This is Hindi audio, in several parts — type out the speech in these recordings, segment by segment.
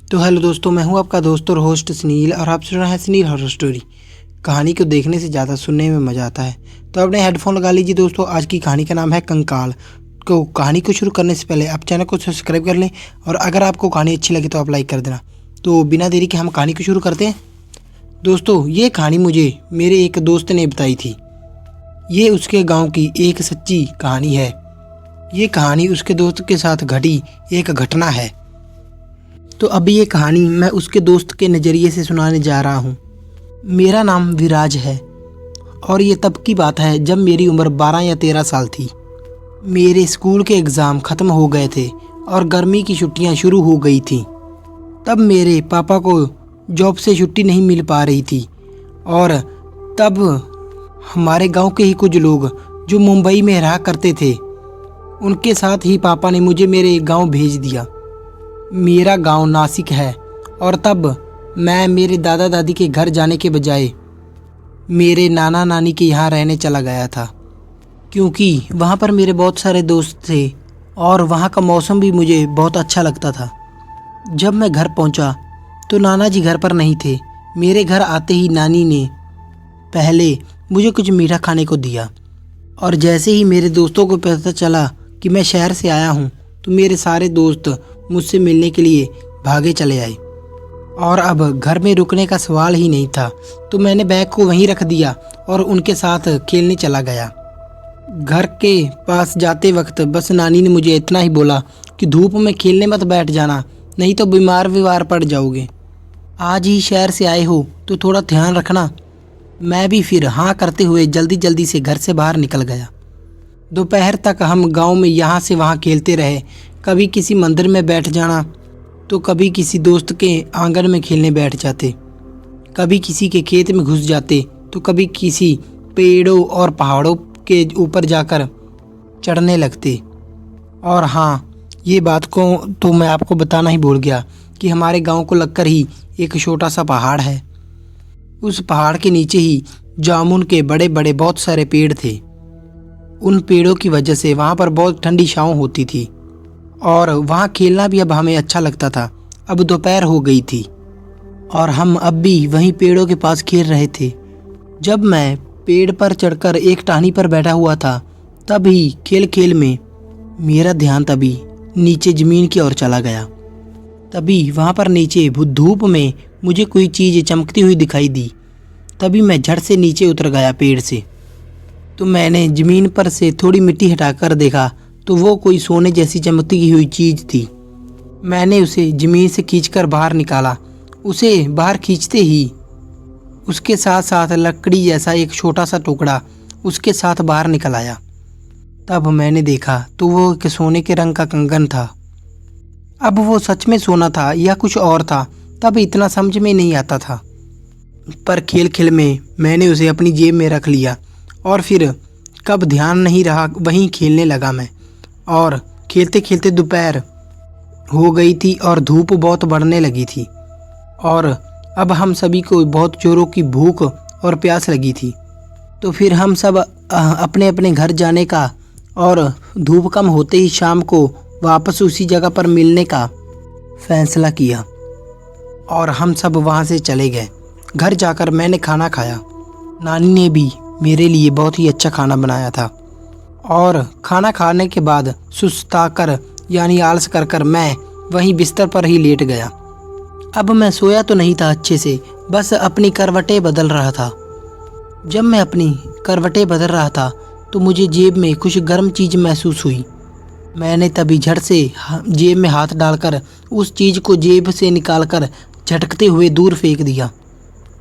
तो हेलो दोस्तों, मैं हूं आपका दोस्त और होस्ट सुनील और आप सुन रहे हैं सुनील हॉरर स्टोरी। कहानी को देखने से ज़्यादा सुनने में मज़ा आता है, तो अपने हेडफोन लगा लीजिए दोस्तों। आज की कहानी का नाम है कंकाल। तो कहानी को शुरू करने से पहले आप चैनल को सब्सक्राइब कर लें और अगर आपको कहानी अच्छी लगे तो आप लाइक कर देना। तो बिना देरी के हम कहानी को शुरू करते हैं। दोस्तों, ये कहानी मुझे मेरे एक दोस्त ने बताई थी। ये उसके गाँव की एक सच्ची कहानी है। ये कहानी उसके दोस्त के साथ घटी एक घटना है। तो अभी ये कहानी मैं उसके दोस्त के नज़रिए से सुनाने जा रहा हूँ। मेरा नाम विराज है और ये तब की बात है जब मेरी उम्र 12 या 13 साल थी। मेरे स्कूल के एग्ज़ाम ख़त्म हो गए थे और गर्मी की छुट्टियाँ शुरू हो गई थीं। तब मेरे पापा को जॉब से छुट्टी नहीं मिल पा रही थी और तब हमारे गांव के ही कुछ लोग जो मुंबई में रहा करते थे, उनके साथ ही पापा ने मुझे मेरे गांव भेज दिया। मेरा गांव नासिक है और तब मैं मेरे दादा दादी के घर जाने के बजाय मेरे नाना नानी के यहाँ रहने चला गया था, क्योंकि वहाँ पर मेरे बहुत सारे दोस्त थे और वहाँ का मौसम भी मुझे बहुत अच्छा लगता था। जब मैं घर पहुँचा तो नाना जी घर पर नहीं थे। मेरे घर आते ही नानी ने पहले मुझे कुछ मीठा खाने को दिया और जैसे ही मेरे दोस्तों को पता चला कि मैं शहर से आया हूँ तो मेरे सारे दोस्त मुझसे मिलने के लिए भागे चले आए और अब घर में रुकने का सवाल ही नहीं था। तो मैंने बैग को वहीं रख दिया और उनके साथ खेलने चला गया। घर के पास जाते वक्त बस नानी ने मुझे इतना ही बोला कि धूप में खेलने मत बैठ जाना, नहीं तो बीमार पड़ जाओगे। आज ही शहर से आए हो तो थोड़ा ध्यान रखना। मैं भी फिर हाँ करते हुए जल्दी जल्दी से घर से बाहर निकल गया। दोपहर तक हम गांव में यहाँ से वहाँ खेलते रहे। कभी किसी मंदिर में बैठ जाना तो कभी किसी दोस्त के आंगन में खेलने बैठ जाते, कभी किसी के खेत में घुस जाते तो कभी किसी पेड़ों और पहाड़ों के ऊपर जाकर चढ़ने लगते। और हाँ, ये बात को तो मैं आपको बताना ही भूल गया कि हमारे गांव को लगकर ही एक छोटा सा पहाड़ है। उस पहाड़ के नीचे ही जामुन के बड़े बड़े बहुत सारे पेड़ थे। उन पेड़ों की वजह से वहाँ पर बहुत ठंडी छाँव होती थी और वहाँ खेलना भी अब हमें अच्छा लगता था। अब दोपहर हो गई थी और हम अब भी वहीं पेड़ों के पास खेल रहे थे। जब मैं पेड़ पर चढ़कर एक टहनी पर बैठा हुआ था, तभी खेल खेल में मेरा ध्यान तभी नीचे ज़मीन की ओर चला गया। तभी वहाँ पर नीचे धूप में मुझे कोई चीज़ चमकती हुई दिखाई दी। तभी मैं झट से नीचे उतर गया पेड़ से। तो मैंने ज़मीन पर से थोड़ी मिट्टी हटाकर देखा तो वो कोई सोने जैसी चमकती हुई चीज़ थी। मैंने उसे ज़मीन से खींचकर बाहर निकाला। उसे बाहर खींचते ही उसके साथ साथ लकड़ी जैसा एक छोटा सा टुकड़ा उसके साथ बाहर निकल आया। तब मैंने देखा तो वो एक सोने के रंग का कंगन था। अब वो सच में सोना था या कुछ और था, तब इतना समझ में नहीं आता था, पर खेल खेल में मैंने उसे अपनी जेब में रख लिया और फिर कब ध्यान नहीं रहा वहीं खेलने लगा मैं। और खेलते खेलते दोपहर हो गई थी और धूप बहुत बढ़ने लगी थी और अब हम सभी को बहुत जोरों की भूख और प्यास लगी थी। तो फिर हम सब अपने अपने घर जाने का और धूप कम होते ही शाम को वापस उसी जगह पर मिलने का फैसला किया और हम सब वहाँ से चले गए। घर जाकर मैंने खाना खाया। नानी ने भी मेरे लिए बहुत ही अच्छा खाना बनाया था और खाना खाने के बाद सुस्ताकर यानी आलस कर कर मैं वहीं बिस्तर पर ही लेट गया। अब मैं सोया तो नहीं था अच्छे से, बस अपनी करवटें बदल रहा था। जब मैं अपनी करवटें बदल रहा था तो मुझे जेब में कुछ गर्म चीज़ महसूस हुई। मैंने तभी झट से जेब में हाथ डालकर उस चीज़ को जेब से निकालकर झटकते हुए दूर फेंक दिया।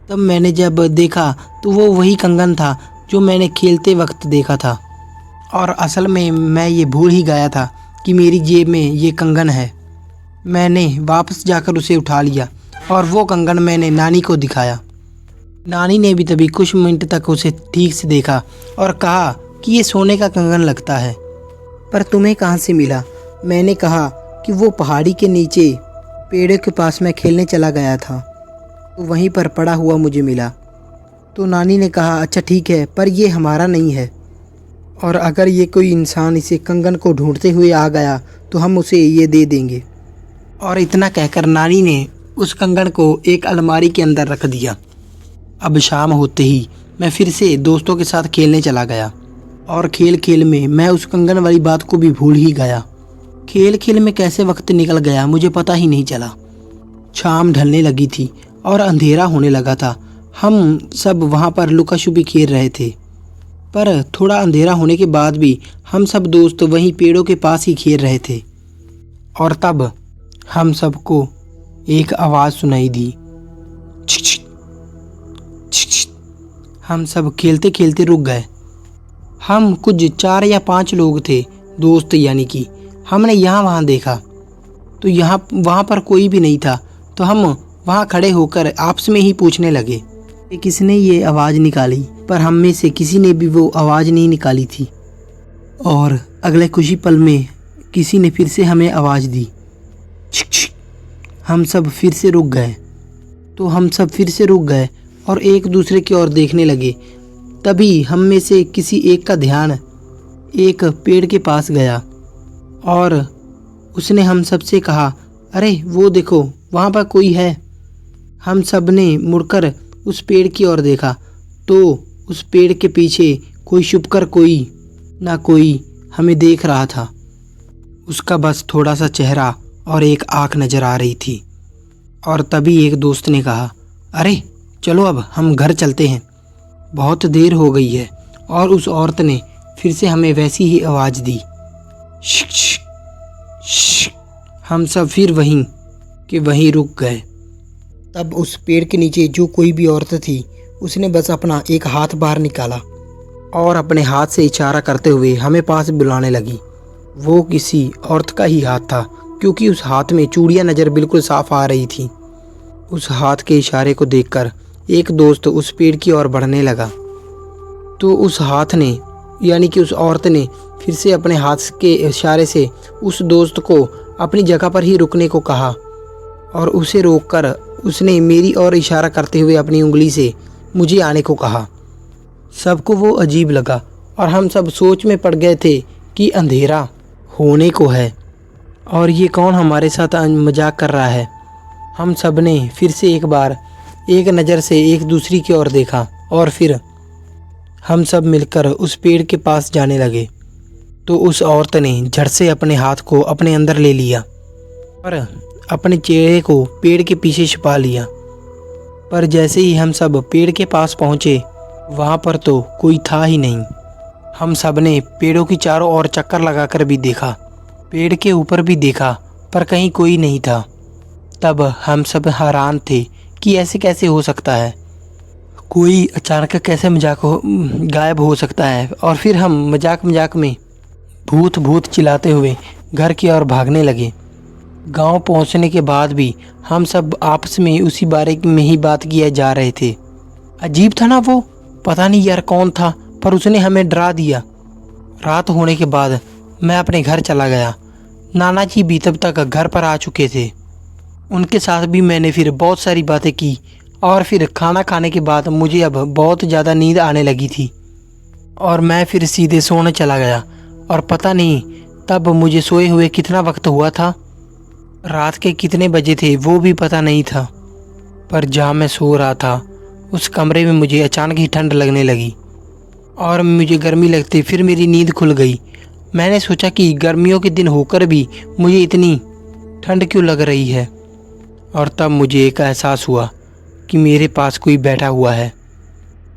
तब मैंने जब देखा तो वो वही कंगन था जो मैंने खेलते वक्त देखा था और असल में मैं ये भूल ही गया था कि मेरी जेब में ये कंगन है। मैंने वापस जाकर उसे उठा लिया और वो कंगन मैंने नानी को दिखाया। नानी ने भी तभी कुछ मिनट तक उसे ठीक से देखा और कहा कि ये सोने का कंगन लगता है, पर तुम्हें कहाँ से मिला? मैंने कहा कि वो पहाड़ी के नीचे पेड़ों के पास मैं खेलने चला गया था तो वहीं पर पड़ा हुआ मुझे मिला। तो नानी ने कहा अच्छा ठीक है, पर ये हमारा नहीं है और अगर ये कोई इंसान इसे कंगन को ढूंढते हुए आ गया तो हम उसे ये दे देंगे। और इतना कहकर नानी ने उस कंगन को एक अलमारी के अंदर रख दिया। अब शाम होते ही मैं फिर से दोस्तों के साथ खेलने चला गया और खेल खेल में मैं उस कंगन वाली बात को भी भूल ही गया। खेल खेल में कैसे वक्त निकल गया मुझे पता ही नहीं चला। शाम ढलने लगी थी और अंधेरा होने लगा था। हम सब वहाँ पर लुका छुपी खेल रहे थे, पर थोड़ा अंधेरा होने के बाद भी हम सब दोस्त वहीं पेड़ों के पास ही खेल रहे थे। और तब हम सबको एक आवाज़ सुनाई दी, छिक छिक, छिक छिक। हम सब खेलते खेलते रुक गए। हम कुछ 4 या 5 लोग थे दोस्त, यानी कि हमने यहाँ वहाँ देखा तो वहाँ पर कोई भी नहीं था। तो हम वहाँ खड़े होकर आपस में ही पूछने लगे कि किसने ये आवाज़ निकाली, पर हम में से किसी ने भी वो आवाज़ नहीं निकाली थी। और अगले कुछ ही पल में किसी ने फिर से हमें आवाज़ दी, छिक छिक। हम सब फिर से रुक गए। तो हम सब फिर से रुक गए और एक दूसरे की ओर देखने लगे। तभी हम में से किसी एक का ध्यान एक पेड़ के पास गया और उसने हम सब से कहा, अरे वो देखो वहाँ पर कोई है। हम सब ने मुड़कर उस पेड़ की ओर देखा तो उस पेड़ के पीछे कोई छुपकर कोई ना कोई हमें देख रहा था। उसका बस थोड़ा सा चेहरा और एक आँख नज़र आ रही थी। और तभी एक दोस्त ने कहा, अरे चलो अब हम घर चलते हैं, बहुत देर हो गई है। और उस औरत ने फिर से हमें वैसी ही आवाज़ दी, शिक शिक शिक। हम सब फिर वहीं के वहीं रुक गए। तब उस पेड़ के नीचे जो कोई भी औरत थी उसने बस अपना एक हाथ बाहर निकाला और अपने हाथ से इशारा करते हुए हमें पास बुलाने लगी। वो किसी औरत का ही हाथ था, क्योंकि उस हाथ में चूड़ियाँ नज़र बिल्कुल साफ आ रही थी। उस हाथ के इशारे को देखकर एक दोस्त उस पेड़ की ओर बढ़ने लगा। तो उस हाथ ने, यानी कि उस औरत ने फिर से अपने हाथ के इशारे से उस दोस्त को अपनी जगह पर ही रुकने को कहा और उसे रोककर उसने मेरी ओर इशारा करते हुए अपनी उंगली से मुझे आने को कहा। सबको वो अजीब लगा और हम सब सोच में पड़ गए थे कि अंधेरा होने को है और ये कौन हमारे साथ मजाक कर रहा है। हम सब ने फिर से एक बार एक नज़र से एक दूसरी की ओर देखा और फिर हम सब मिलकर उस पेड़ के पास जाने लगे। तो उस औरत ने झट से अपने हाथ को अपने अंदर ले लिया और अपने चेहरे को पेड़ के पीछे छिपा लिया। पर जैसे ही हम सब पेड़ के पास पहुँचे वहाँ पर तो कोई था ही नहीं। हम सब ने पेड़ों की चारों ओर चक्कर लगाकर भी देखा, पेड़ के ऊपर भी देखा, पर कहीं कोई नहीं था। तब हम सब हैरान थे कि ऐसे कैसे हो सकता है, कोई अचानक कैसे गायब हो सकता है। और फिर हम मजाक मजाक में भूत भूत चिल्लाते हुए घर की ओर भागने लगे। गांव पहुंचने के बाद भी हम सब आपस में उसी बारे में ही बात किए जा रहे थे। अजीब था ना वो, पता नहीं यार कौन था, पर उसने हमें डरा दिया। रात होने के बाद मैं अपने घर चला गया। नाना जी भी तब तक घर पर आ चुके थे। उनके साथ भी मैंने फिर बहुत सारी बातें की और फिर खाना खाने के बाद मुझे अब बहुत ज़्यादा नींद आने लगी थी और मैं फिर सीधे सोने चला गया। और पता नहीं तब मुझे सोए हुए कितना वक्त हुआ था, रात के कितने बजे थे वो भी पता नहीं था। पर जहाँ मैं सो रहा था उस कमरे में मुझे अचानक ही ठंड लगने लगी और मुझे गर्मी लगती, फिर मेरी नींद खुल गई। मैंने सोचा कि गर्मियों के दिन होकर भी मुझे इतनी ठंड क्यों लग रही है। और तब मुझे एक एहसास हुआ कि मेरे पास कोई बैठा हुआ है।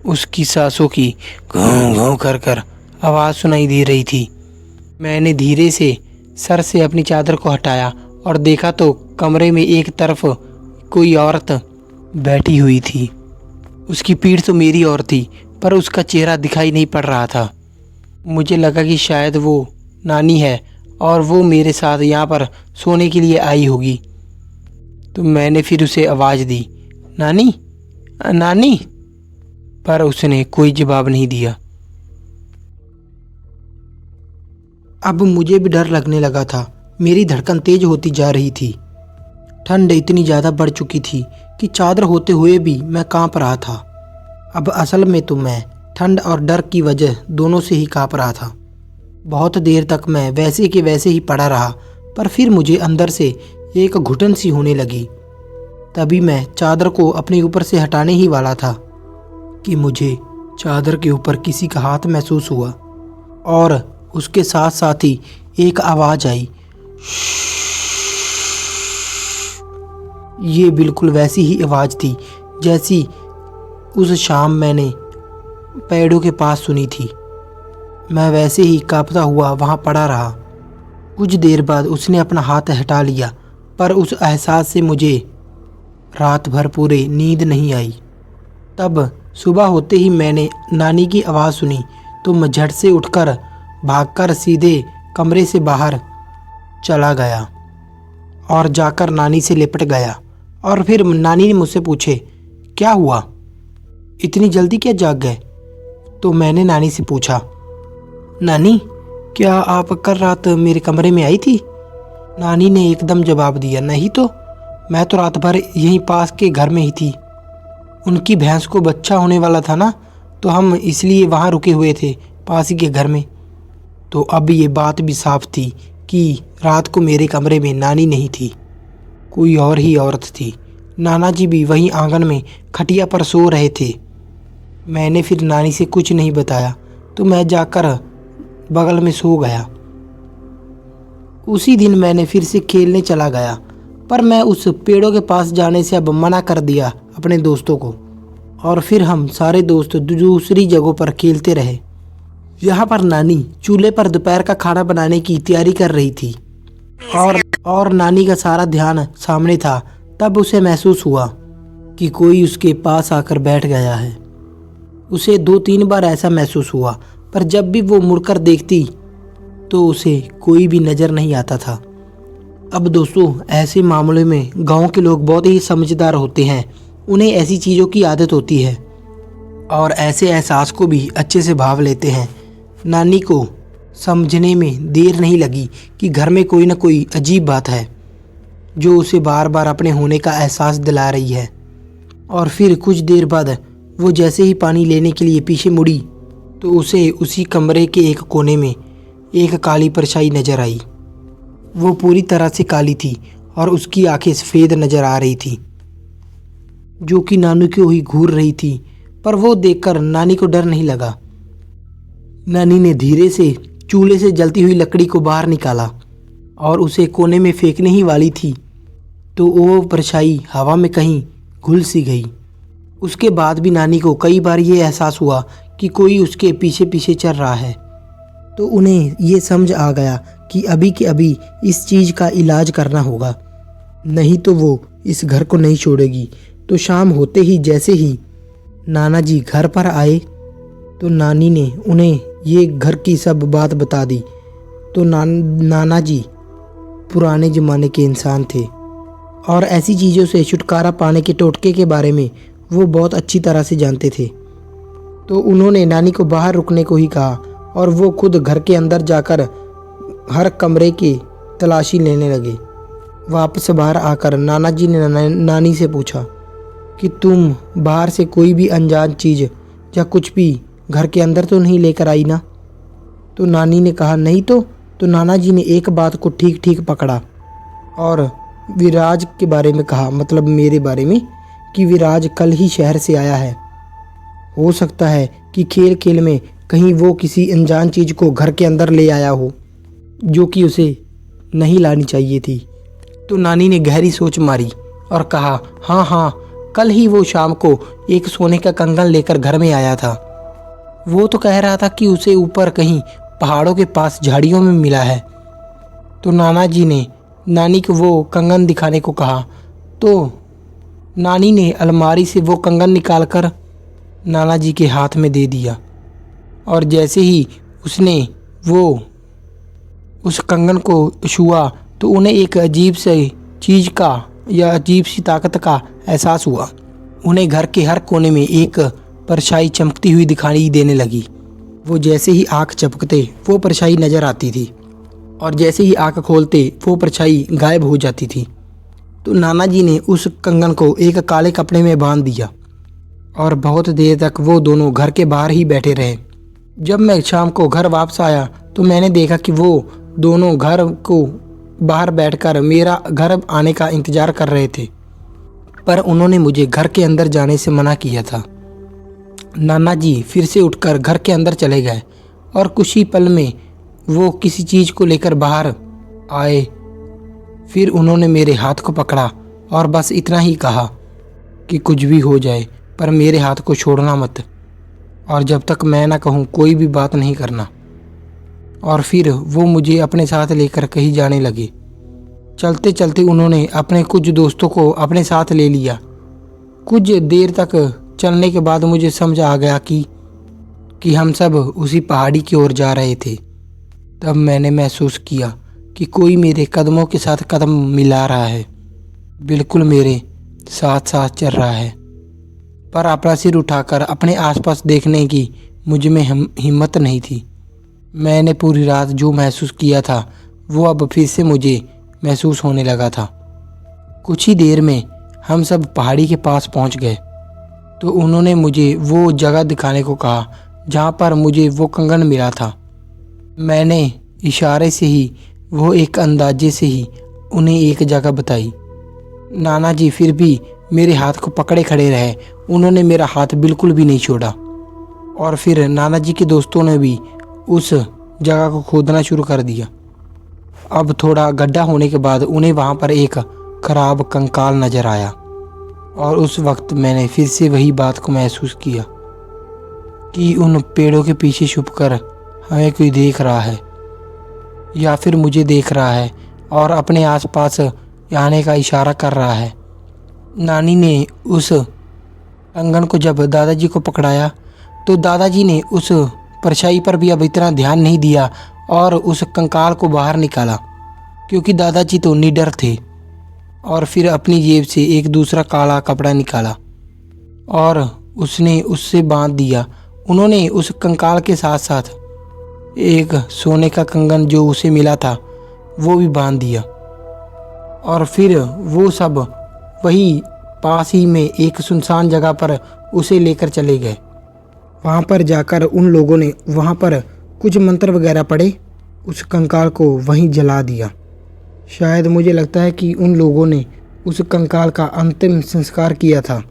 उसकी सांसों की घूं घूं कर कर आवाज़ सुनाई दे रही थी। मैंने धीरे से सर से अपनी चादर को हटाया और देखा तो कमरे में एक तरफ कोई औरत बैठी हुई थी। उसकी पीठ तो मेरी ओर थी, पर उसका चेहरा दिखाई नहीं पड़ रहा था। मुझे लगा कि शायद वो नानी है और वो मेरे साथ यहाँ पर सोने के लिए आई होगी। तो मैंने फिर उसे आवाज़ दी, नानी नानी, पर उसने कोई जवाब नहीं दिया। अब मुझे भी डर लगने लगा था। मेरी धड़कन तेज होती जा रही थी। ठंड इतनी ज़्यादा बढ़ चुकी थी कि चादर होते हुए भी मैं कांप रहा था। अब असल में तो मैं ठंड और डर की वजह दोनों से ही कांप रहा था। बहुत देर तक मैं वैसे के वैसे ही पड़ा रहा, पर फिर मुझे अंदर से एक घुटन सी होने लगी। तभी मैं चादर को अपने ऊपर से हटाने ही वाला था कि मुझे चादर के ऊपर किसी का हाथ महसूस हुआ और उसके साथ साथ ही एक आवाज़ आई। ये बिल्कुल वैसी ही आवाज़ थी जैसी उस शाम मैंने पेड़ों के पास सुनी थी। मैं वैसे ही कांपता हुआ वहाँ पड़ा रहा। कुछ देर बाद उसने अपना हाथ हटा लिया, पर उस एहसास से मुझे रात भर पूरे नींद नहीं आई। तब सुबह होते ही मैंने नानी की आवाज़ सुनी तो मैं झट से उठकर भागकर सीधे कमरे से बाहर चला गया और जाकर नानी से लिपट गया। और फिर नानी ने मुझसे पूछे, क्या हुआ, इतनी जल्दी क्या जाग गए? तो मैंने नानी से पूछा, नानी क्या आप कल रात मेरे कमरे में आई थी? नानी ने एकदम जवाब दिया, नहीं तो मैं तो रात भर यहीं पास के घर में ही थी। उनकी भैंस को बच्चा होने वाला था ना, तो हम इसलिए वहाँ रुके हुए थे पास ही के घर में। तो अब ये बात भी साफ थी कि रात को मेरे कमरे में नानी नहीं थी, कोई और ही औरत थी। नाना जी भी वहीं आंगन में खटिया पर सो रहे थे। मैंने फिर नानी से कुछ नहीं बताया तो मैं जाकर बगल में सो गया। उसी दिन मैंने फिर से खेलने चला गया, पर मैं उस पेड़ों के पास जाने से अब मना कर दिया अपने दोस्तों को। और फिर हम सारे दोस्त दूसरी जगहों पर खेलते रहे। यहाँ पर नानी चूल्हे पर दोपहर का खाना बनाने की तैयारी कर रही थी और नानी का सारा ध्यान सामने था। तब उसे महसूस हुआ कि कोई उसके पास आकर बैठ गया है। उसे 2-3 बार ऐसा महसूस हुआ, पर जब भी वो मुड़कर देखती तो उसे कोई भी नज़र नहीं आता था। अब दोस्तों, ऐसे मामले में गांव के लोग बहुत ही समझदार होते हैं। उन्हें ऐसी चीज़ों की आदत होती है और ऐसे एहसास को भी अच्छे से भाव लेते हैं। नानी को समझने में देर नहीं लगी कि घर में कोई ना कोई अजीब बात है जो उसे बार बार अपने होने का एहसास दिला रही है। और फिर कुछ देर बाद वो जैसे ही पानी लेने के लिए पीछे मुड़ी तो उसे उसी कमरे के एक कोने में एक काली परछाई नजर आई। वो पूरी तरह से काली थी और उसकी आंखें सफ़ेद नजर आ रही थी, जो कि नानू की ही घूर रही थी। पर वो देखकर नानी को डर नहीं लगा। नानी ने धीरे से चूल्हे से जलती हुई लकड़ी को बाहर निकाला और उसे कोने में फेंकने ही वाली थी तो वो परछाई हवा में कहीं घुल सी गई। उसके बाद भी नानी को कई बार ये एहसास हुआ कि कोई उसके पीछे पीछे चल रहा है। तो उन्हें ये समझ आ गया कि अभी के अभी इस चीज़ का इलाज करना होगा, नहीं तो वो इस घर को नहीं छोड़ेगी। तो शाम होते ही जैसे ही नाना जी घर पर आए तो नानी ने उन्हें ये घर की सब बात बता दी। तो नाना जी पुराने ज़माने के इंसान थे और ऐसी चीज़ों से छुटकारा पाने के टोटके के बारे में वो बहुत अच्छी तरह से जानते थे। तो उन्होंने नानी को बाहर रुकने को ही कहा और वो खुद घर के अंदर जाकर हर कमरे की तलाशी लेने लगे। वापस बाहर आकर नाना जी ने नानी से पूछा कि तुम बाहर से कोई भी अनजान चीज़ या कुछ भी घर के अंदर तो नहीं लेकर आई ना? तो नानी ने कहा नहीं तो नाना जी ने एक बात को ठीक ठीक पकड़ा और विराज के बारे में कहा, मतलब मेरे बारे में, कि विराज कल ही शहर से आया है। हो सकता है कि खेल खेल में कहीं वो किसी अनजान चीज़ को घर के अंदर ले आया हो जो कि उसे नहीं लानी चाहिए थी। तो नानी ने गहरी सोच मारी और कहा, हाँ, कल ही वो शाम को एक सोने का कंगन लेकर घर में आया था। वो तो कह रहा था कि उसे ऊपर कहीं पहाड़ों के पास झाड़ियों में मिला है। तो नाना जी ने नानी को वो कंगन दिखाने को कहा। तो नानी ने अलमारी से वो कंगन निकालकर नाना जी के हाथ में दे दिया और जैसे ही उसने वो उस कंगन को छुआ तो उन्हें एक अजीब सी चीज़ का या अजीब सी ताकत का एहसास हुआ। उन्हें घर के हर कोने में एक परछाई चमकती हुई दिखाई देने लगी। वो जैसे ही आँख झपकते वो परछाई नज़र आती थी और जैसे ही आँख खोलते वो परछाई गायब हो जाती थी। तो नाना जी ने उस कंगन को एक काले कपड़े में बांध दिया और बहुत देर तक वो दोनों घर के बाहर ही बैठे रहे। जब मैं शाम को घर वापस आया तो मैंने देखा कि वो दोनों घर को बाहर बैठकर मेरा घर आने का इंतज़ार कर रहे थे। पर उन्होंने मुझे घर के अंदर जाने से मना किया था। नाना जी फिर से उठकर घर के अंदर चले गए और कुछ ही पल में वो किसी चीज़ को लेकर बाहर आए। फिर उन्होंने मेरे हाथ को पकड़ा और बस इतना ही कहा कि कुछ भी हो जाए पर मेरे हाथ को छोड़ना मत, और जब तक मैं ना कहूँ कोई भी बात नहीं करना। और फिर वो मुझे अपने साथ लेकर कहीं जाने लगे। चलते चलते उन्होंने अपने कुछ दोस्तों को अपने साथ ले लिया। कुछ देर तक चलने के बाद मुझे समझ आ गया कि हम सब उसी पहाड़ी की ओर जा रहे थे। तब मैंने महसूस किया कि कोई मेरे कदमों के साथ कदम मिला रहा है, बिल्कुल मेरे साथ साथ चल रहा है। पर अपना सिर उठाकर अपने आसपास देखने की मुझ में हिम्मत नहीं थी। मैंने पूरी रात जो महसूस किया था वो अब फिर से मुझे महसूस होने लगा था। कुछ ही देर में हम सब पहाड़ी के पास पहुंच गए तो उन्होंने मुझे वो जगह दिखाने को कहा जहां पर मुझे वो कंगन मिला था। मैंने इशारे से ही वो एक अंदाजे से ही उन्हें एक जगह बताई। नाना जी फिर भी मेरे हाथ को पकड़े खड़े रहे। उन्होंने मेरा हाथ बिल्कुल भी नहीं छोड़ा। और फिर नाना जी के दोस्तों ने भी उस जगह को खोदना शुरू कर दिया। अब थोड़ा गड्ढा होने के बाद उन्हें वहाँ पर एक खराब कंकाल नजर आया और उस वक्त मैंने फिर से वही बात को महसूस किया कि उन पेड़ों के पीछे छुपकर हमें कोई देख रहा है या फिर मुझे देख रहा है और अपने आसपास आने का इशारा कर रहा है। नानी ने उस कंगन को जब दादाजी को पकड़ाया तो दादाजी ने उस परछाई पर भी अब इतना ध्यान नहीं दिया और उस कंकाल को बाहर निकाला, क्योंकि दादाजी तो निडर थे। और फिर अपनी जेब से एक दूसरा काला कपड़ा निकाला और उसने उससे बांध दिया। उन्होंने उस कंकाल के साथ साथ एक सोने का कंगन जो उसे मिला था वो भी बांध दिया। और फिर वो सब वही पास ही में एक सुनसान जगह पर उसे लेकर चले गए। वहाँ पर जाकर उन लोगों ने वहाँ पर कुछ मंत्र वगैरह पढ़े, उस कंकाल को वहीं जला दिया। शायद मुझे लगता है कि उन लोगों ने उस कंकाल का अंतिम संस्कार किया था।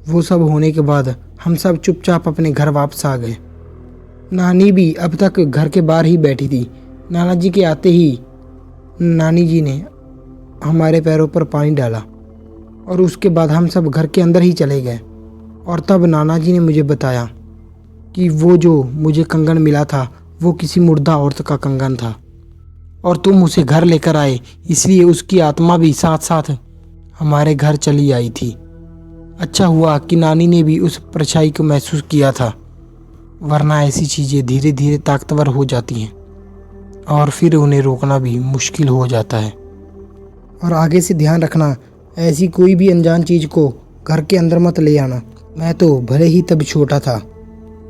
वो सब होने के बाद हम सब चुपचाप अपने घर वापस आ गए। नानी भी अब तक घर के बाहर ही बैठी थी। नाना जी के आते ही नानी जी ने हमारे पैरों पर पानी डाला और उसके बाद हम सब घर के अंदर ही चले गए। और तब नाना जी ने मुझे बताया कि वो जो मुझे कंगन मिला था वो किसी मुर्दा औरत का कंगन था और तुम उसे घर लेकर आए, इसलिए उसकी आत्मा भी साथ साथ हमारे घर चली आई थी। अच्छा हुआ कि नानी ने भी उस परछाई को महसूस किया था, वरना ऐसी चीज़ें धीरे धीरे ताकतवर हो जाती हैं और फिर उन्हें रोकना भी मुश्किल हो जाता है। और आगे से ध्यान रखना, ऐसी कोई भी अनजान चीज़ को घर के अंदर मत ले आना। मैं तो भले ही तब छोटा था,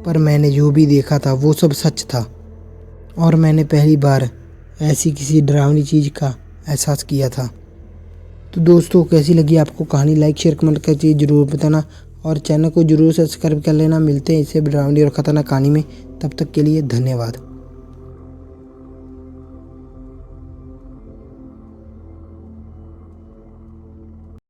पर मैंने जो भी देखा था वो सब सच था और मैंने पहली बार ऐसी किसी डरावनी चीज़ का एहसास किया था। तो दोस्तों, कैसी लगी आपको कहानी? लाइक शेयर कमेंट करके ज़रूर बताना और चैनल को ज़रूर सब्सक्राइब कर लेना। मिलते हैं इससे डरावनी और ख़तरनाक कहानी में, तब तक के लिए धन्यवाद।